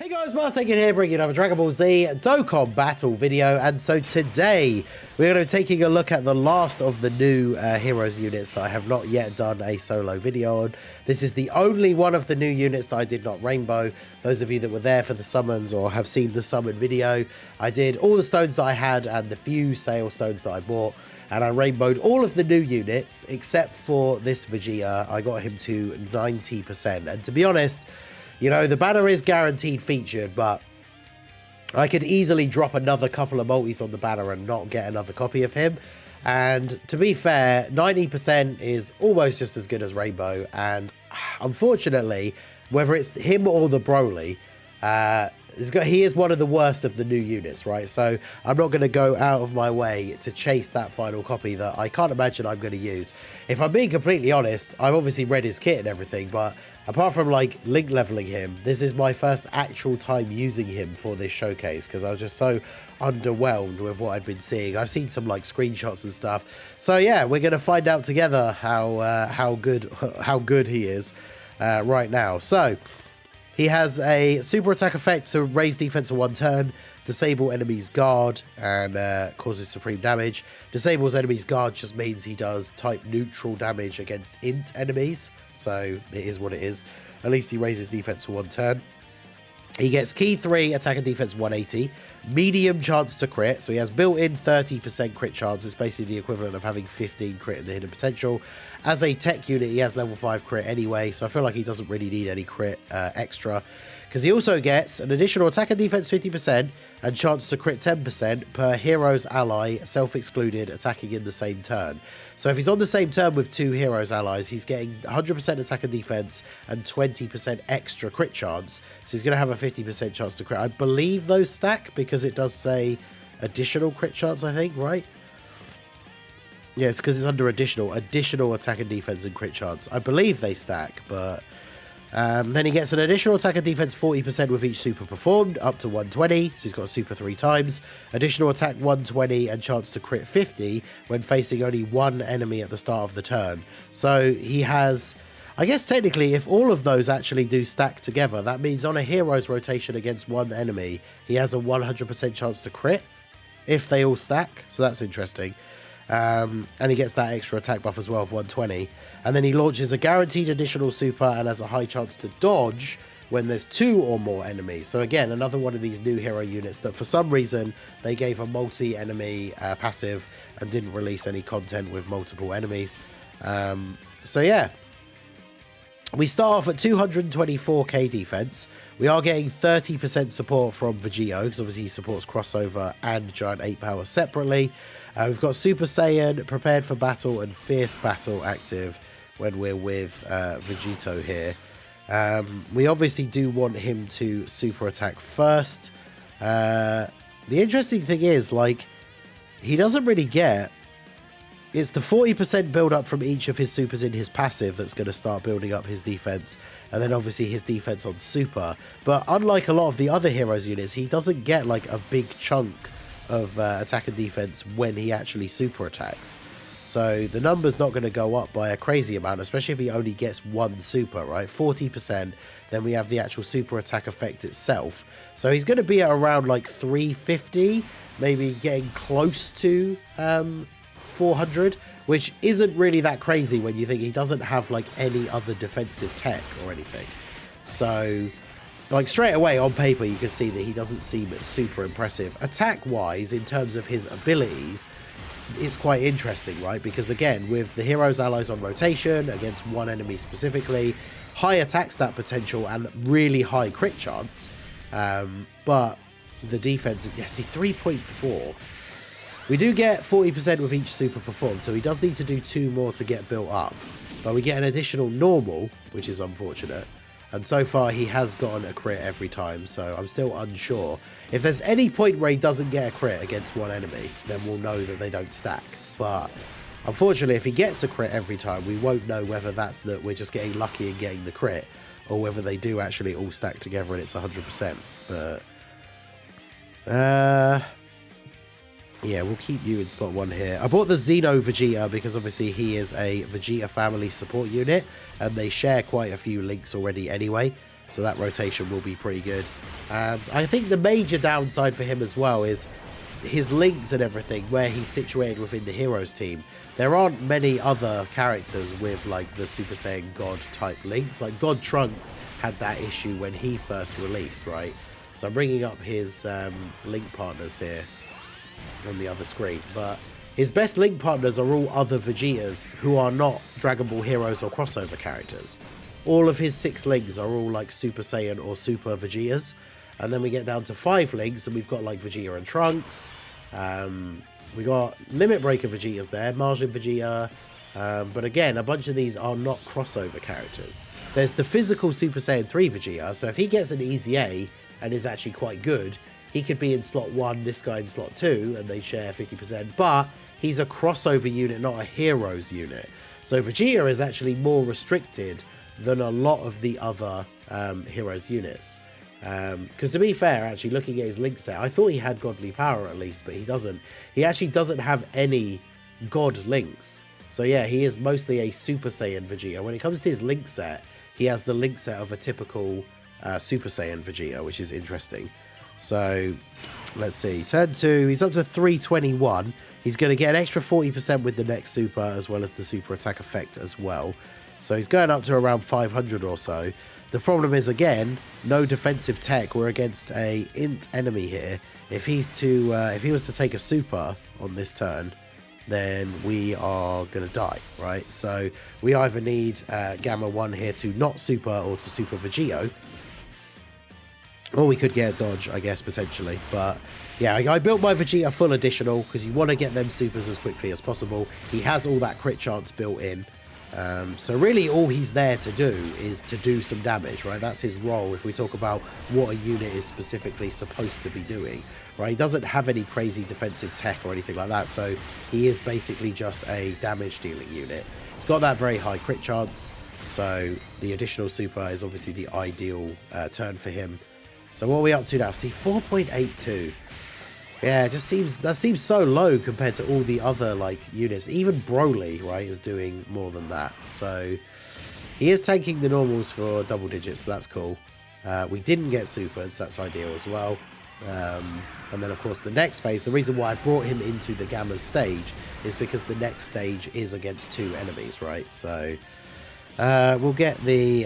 Hey guys, BERSERK here, bringing another Dragon Ball Z Dokkan battle video, and so today we're going to be taking a look at the last of the new Heroes units that I have not yet done a solo video on. This is the only one of the new units that I did not rainbow. Those of you that were there for the summons or have seen the summon video, I did all the stones that I had and the few sale stones that I bought, and I rainbowed all of the new units except for this VEGETA. I got him to 90%, and to be honest, you know, the banner is guaranteed featured, but I could easily drop another couple of multis on the banner and not get another copy of him. And to be fair, 90% is almost just as good as Rainbow. And unfortunately, whether it's him or the Broly, he is one of the worst of the new units, right? So I'm not going to go out of my way to chase that final copy that I can't imagine I'm going to use. If I'm being completely honest, I've obviously read his kit and everything, but apart from like link leveling him, this is my first actual time using him for this showcase because I was just so underwhelmed with what I'd been seeing. I've seen some like screenshots and stuff. So yeah, we're going to find out together how good he is right now. So he has a super attack effect to raise defense for 1 turn, disable enemy's guard, and causes supreme damage. Disables enemy's guard just means he does type neutral damage against int enemies, so it is what it is. At least he raises defense for 1 turn. He gets key 3, attack and defense 180, medium chance to crit, so he has built-in 30% crit chance. It's basically the equivalent of having 15 crit in the hidden potential. As a tech unit, he has level 5 crit anyway, so I feel like he doesn't really need any crit extra. Because he also gets an additional attack and defense 50% and chance to crit 10% per hero's ally, self-excluded, attacking in the same turn. So if he's on the same turn with 2 heroes allies, he's getting 100% attack and defense and 20% extra crit chance. So he's going to have a 50% chance to crit. I believe those stack because it does say additional crit chance, I think, right? Yes, because it's under additional attack and defense and crit chance. I believe they stack, but then he gets an additional attack and defense 40% with each super performed, up to 120, so he's got a super 3 times. Additional attack 120 and chance to crit 50 when facing only 1 enemy at the start of the turn. So he has, I guess technically, if all of those actually do stack together, that means on a hero's rotation against 1 enemy, he has a 100% chance to crit if they all stack, so that's interesting. And he gets that extra attack buff as well of 120. And then he launches a guaranteed additional super and has a high chance to dodge when there's 2 or more enemies. So again, another one of these new hero units that for some reason they gave a multi-enemy passive and didn't release any content with multiple enemies. So yeah. We start off at 224k defense. We are getting 30% support from VEGETA because obviously he supports crossover and giant 8 power separately. We've got Super Saiyan, Prepared for Battle, and Fierce Battle active when we're with VEGETA here. We obviously do want him to super attack first. The interesting thing is, like, he doesn't really get... It's the 40% build up from each of his supers in his passive that's going to start building up his defense, and then obviously his defense on super. But unlike a lot of the other heroes units, he doesn't get like a big chunk of attack and defense when he actually super attacks. So the number's not going to go up by a crazy amount, especially if he only gets 1 super, right? 40%, then we have the actual super attack effect itself. So he's going to be at around like 350, maybe getting close to 400, which isn't really that crazy when you think he doesn't have like any other defensive tech or anything. So like straight away on paper you can see that he doesn't seem super impressive. Attack wise, in terms of his abilities, it's quite interesting, right? Because again, with the hero's allies on rotation against 1 enemy specifically, high attack stat potential and really high crit chance, but the defense, yes, see 3.4. We do get 40% with each super performed, so he does need to do 2 more to get built up. But we get an additional normal, which is unfortunate. And so far, he has gotten a crit every time, so I'm still unsure. If there's any point where he doesn't get a crit against 1 enemy, then we'll know that they don't stack. But unfortunately, if he gets a crit every time, we won't know whether that's that we're just getting lucky and getting the crit, or whether they do actually all stack together and it's 100%. But yeah, we'll keep you in slot 1 here. I bought the Xeno VEGETA because obviously he is a VEGETA family support unit, and they share quite a few links already anyway. So that rotation will be pretty good. I think the major downside for him as well is his links and everything, where he's situated within the heroes team. There aren't many other characters with like the Super Saiyan God type links. Like God Trunks had that issue when he first released, right? So I'm bringing up his link partners here on the other screen, but his best link partners are all other Vegetas who are not Dragon Ball heroes or crossover characters. All of his 6 links are all like Super Saiyan or Super Vegetas. And then we get down to 5 links, and we've got like Vegeta and Trunks. We got Limit Breaker Vegetas there, Margin Vegeta. But again, a bunch of these are not crossover characters. There's the physical Super Saiyan 3 Vegeta, so if he gets an easy A and is actually quite good, he could be in slot 1, this guy in slot 2, and they share 50%. But he's a crossover unit, not a heroes unit. So Vegeta is actually more restricted than a lot of the other heroes units. Because to be fair, actually looking at his link set, I thought he had godly power at least, but he doesn't. He actually doesn't have any god links. So yeah, he is mostly a Super Saiyan Vegeta. When it comes to his link set, he has the link set of a typical Super Saiyan Vegeta, which is interesting. So let's see, turn 2, he's up to 321. He's going to get an extra 40% with the next super, as well as the super attack effect as well. So he's going up to around 500 or so. The problem is, again, no defensive tech. We're against a int enemy here. If he was to take a super on this turn, then we are going to die, right? So we either need Gamma 1 here to not super or to super Vegito. Or we could get a dodge, I guess, potentially. But yeah, I built my Vegeta full additional because you want to get them supers as quickly as possible. He has all that crit chance built in. So really all he's there to do is to do some damage, right? That's his role if we talk about what a unit is specifically supposed to be doing, right? He doesn't have any crazy defensive tech or anything like that, so he is basically just a damage dealing unit. He's got that very high crit chance, so the additional super is obviously the ideal turn for him. So what are we up to now? See, 4.82. Yeah, it just seems so low compared to all the other like units. Even Broly, right, is doing more than that. So he is taking the normals for double digits, so that's cool. We didn't get supers, that's ideal as well. And then of course the next phase, the reason why I brought him into the Gamma stage is because the next stage is against 2 enemies, right? So we'll get the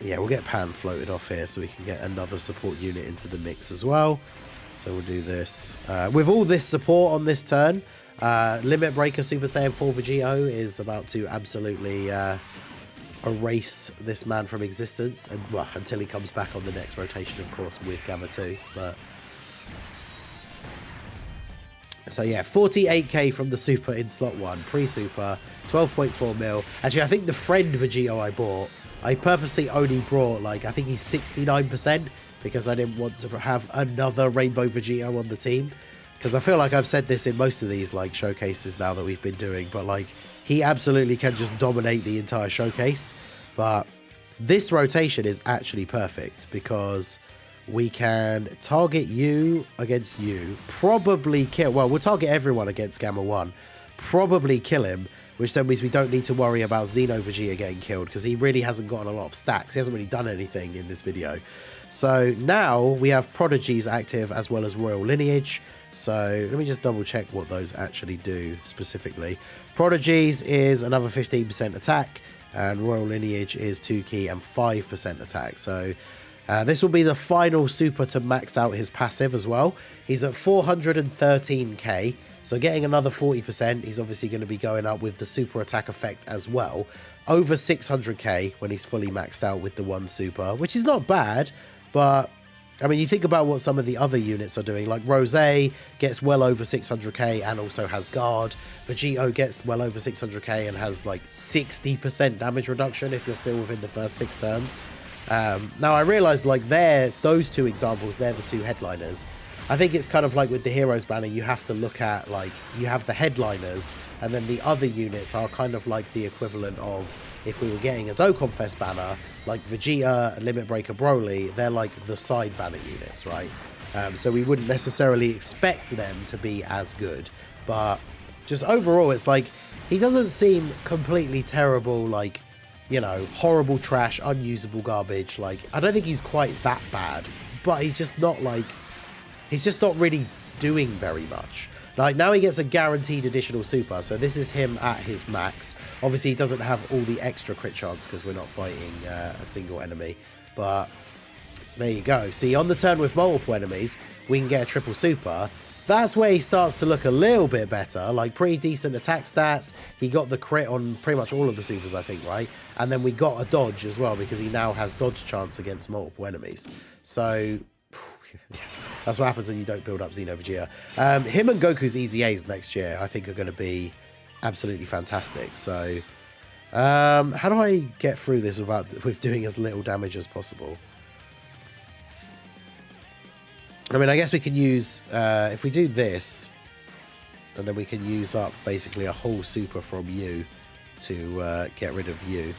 we'll get Pan floated off here so we can get another support unit into the mix as well. So we'll do this. With all this support on this turn, Limit Breaker Super Saiyan 4 Vegito is about to absolutely erase this man from existence. And well, until he comes back on the next rotation, of course, with Gamma 2. But so yeah, 48k from the super in slot 1. Pre-super, 12.4 mil. Actually, I think the friend Vegito I bought, I purposely only brought, like, I think he's 69%. Because I didn't want to have another Rainbow Vegito on the team. Because I feel like I've said this in most of these like showcases now that we've been doing. But like, he absolutely can just dominate the entire showcase. But this rotation is actually perfect. Because we can target you against you. Probably kill. Well, we'll target everyone against Gamma 1. Probably kill him. Which then means we don't need to worry about Xeno Vegeta getting killed. Because he really hasn't gotten a lot of stacks. He hasn't really done anything in this video. So now we have Prodigies active as well as Royal Lineage. So let me just double check what those actually do specifically. Prodigies is another 15% attack, and Royal Lineage is 2 key and 5% attack. So this will be the final super to max out his passive as well. He's at 413k. So getting another 40%, he's obviously going to be going up with the super attack effect as well. Over 600k when he's fully maxed out with the 1 super, which is not bad. But, I mean, you think about what some of the other units are doing. Like, Rose gets well over 600k and also has guard. Vegito gets well over 600k and has, like, 60% damage reduction if you're still within the first 6 turns. Now, I realize, like, those 2 examples, they're the 2 headliners. I think it's kind of like with the Heroes banner, you have to look at, like, you have the headliners, and then the other units are kind of like the equivalent of, if we were getting a Dokkan Fest banner, like Vegeta, Limit Breaker, Broly, they're like the side banner units, right? So we wouldn't necessarily expect them to be as good, but just overall, it's like, he doesn't seem completely terrible, like, you know, horrible trash, unusable garbage. Like, I don't think he's quite that bad, but he's just not like, he's just not really doing very much. Like, now he gets a guaranteed additional super, so this is him at his max. Obviously, he doesn't have all the extra crit chance because we're not fighting a single enemy, but there you go. See, on the turn with multiple enemies, we can get a triple super. That's where he starts to look a little bit better, like pretty decent attack stats. He got the crit on pretty much all of the supers, I think, right? And then we got a dodge as well because he now has dodge chance against multiple enemies. So that's what happens when you don't build up Xeno Vegeta. Him and Goku's Easy A's next year, I think, are going to be absolutely fantastic. So how do I get through this with doing as little damage as possible? I mean, I guess we can use, if we do this, and then we can use up basically a whole super from you to get rid of you.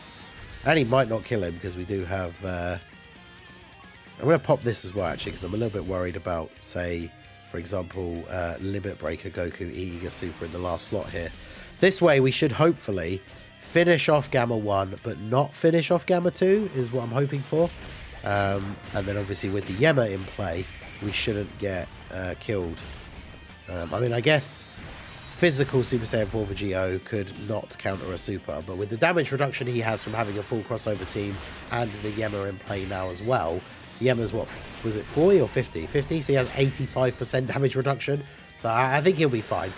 And he might not kill him because we do have... I'm going to pop this as well, actually, because I'm a little bit worried about, say, for example, Limit Breaker Goku eating a super in the last slot here. This way, we should hopefully finish off Gamma 1, but not finish off Gamma 2, is what I'm hoping for. And then, obviously, with the Yema in play, we shouldn't get killed. I mean, I guess physical Super Saiyan 4 Vegeta could not counter a super, but with the damage reduction he has from having a full crossover team and the Yema in play now as well, Yema's what, was it 40 or 50? 50, so he has 85% damage reduction. So I think he'll be fine,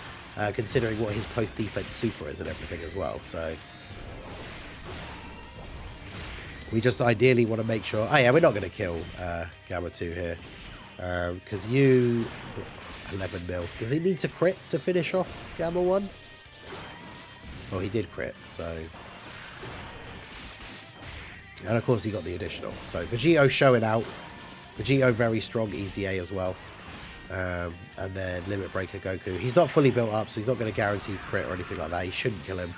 considering what his post-defense super is and everything as well. So we just ideally want to make sure... Oh yeah, we're not going to kill Gamma 2 here. Because you... 11 mil. Does he need to crit to finish off Gamma 1? Oh, he did crit, so... And of course he got the additional. So Vegito showing out. Vegito very strong Easy A as well. And then Limit Breaker Goku. He's not fully built up, so he's not going to guarantee crit or anything like that. He shouldn't kill him.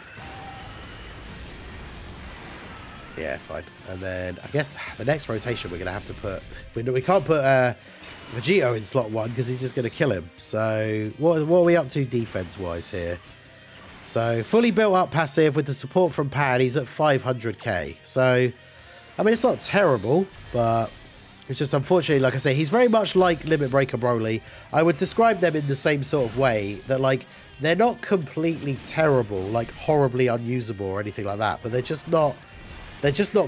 Yeah, fine. And then I guess the next rotation we're going to have to put... We can't put Vegito in slot 1 because he's just going to kill him. So what are we up to defense-wise here? So fully built up passive with the support from Pad. He's at 500k. So, I mean, it's not terrible, but it's just unfortunately, like I say, he's very much like Limit Breaker Broly. I would describe them in the same sort of way that, like, they're not completely terrible, like horribly unusable or anything like that, but they're just not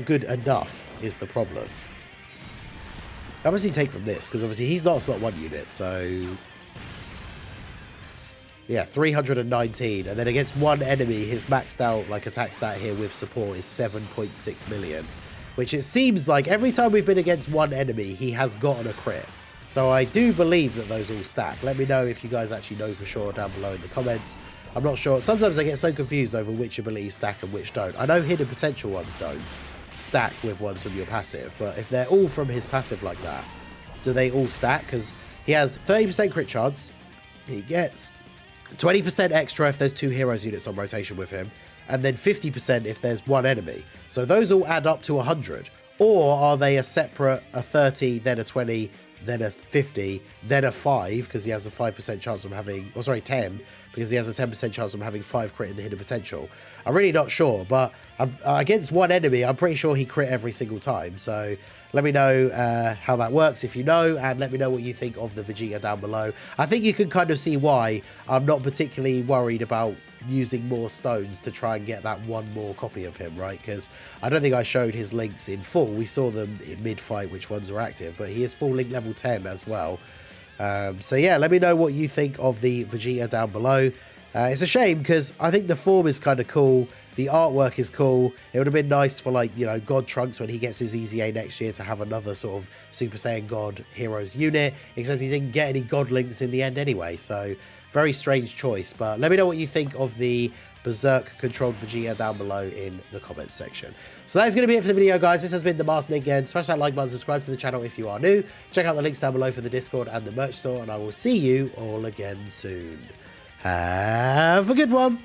good enough is the problem. How much does he take from this? Because obviously he's not a slot 1 unit, so... Yeah, 319. And then against one enemy, his maxed out like attack stat here with support is 7.6 million. Which it seems like every time we've been against one enemy, he has gotten a crit. So I do believe that those all stack. Let me know if you guys actually know for sure down below in the comments. I'm not sure. Sometimes I get so confused over which abilities stack and which don't. I know hidden potential ones don't stack with ones from your passive. But if they're all from his passive like that, do they all stack? Because he has 30% crit chance. He gets 20% extra if there's 2 heroes units on rotation with him, and then 50% if there's 1 enemy. So those all add up to 100. Or are they a separate, a 30, then a 20, then a 50, then a 5, because he has a 5% chance of having, or sorry, 10, because he has a 10% chance of having 5 crit in the hidden potential. I'm really not sure, but against one enemy, I'm pretty sure he crit every single time. So let me know how that works if you know, and let me know what you think of the Vegeta down below. I think you can kind of see why I'm not particularly worried about using more stones to try and get that one more copy of him, right? Because I don't think I showed his links in full. We saw them in mid-fight, which ones are active, but he is full link level 10 as well. So yeah, let me know what you think of the Vegeta down below. It's a shame because I think the form is kind of cool. The artwork is cool. It would have been nice for, like, you know, God Trunks when he gets his Easy A next year to have another sort of Super Saiyan God Heroes unit, except he didn't get any God links in the end anyway. So very strange choice. But let me know what you think of the Berserk controlled Vegeta down below in the comments section. So that is going to be it for the video, guys. This has been the Master Nick again. Smash that like button, subscribe to the channel if you are new. Check out the links down below for the Discord and the merch store, and I will see you all again soon. Have a good one.